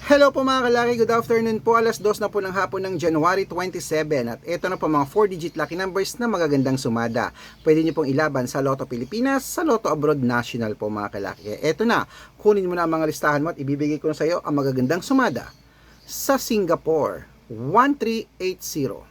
Hello po mga kalaki, good afternoon po. Alas 2 na po ng hapon ng January 27 at ito na po mga 4-digit lucky numbers na magagandang sumada. Pwede nyo pong ilaban sa Lotto Pilipinas, sa Lotto Abroad National po mga kalaki. Ito na, kunin mo na ang mga listahan mo at ibibigay ko na sa iyo ang magagandang sumada. Sa Singapore, 1380.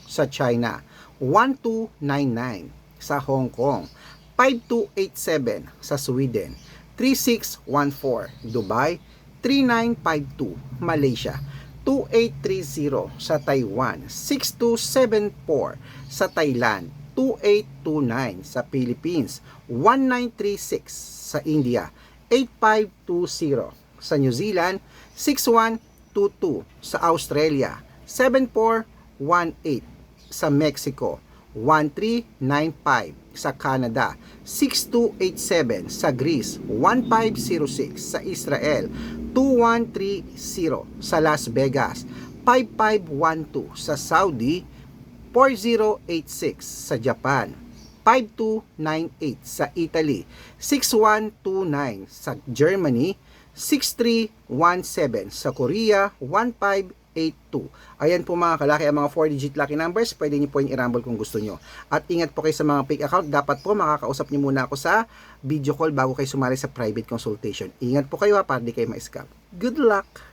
Sa China, 1299. Sa Hong Kong, 5287. Sa Sweden, 3614. Dubai, 3952, Malaysia, 2830 sa Taiwan, 6274 sa Thailand, 2829 sa Philippines, 1936 sa India, 8520 sa New Zealand, 6122 sa Australia, 7418 sa Mexico, 1395 sa Canada, 6287 sa Greece, 1506 sa Israel, 2130 sa Las Vegas, 5512 sa Saudi, 4086 sa Japan, 5298 sa Italy, 6129 sa Germany, 6317 sa Korea, 1582. Ayan po mga kalaki ang mga 4-digit lucky numbers. Pwede niyo po yung i-rumble kung gusto nyo. At ingat po kayo sa mga fake account. Dapat po makakausap niyo muna ako sa video call bago kayo sumali sa private consultation. Ingat po kayo para di kayo ma-scam. Good luck!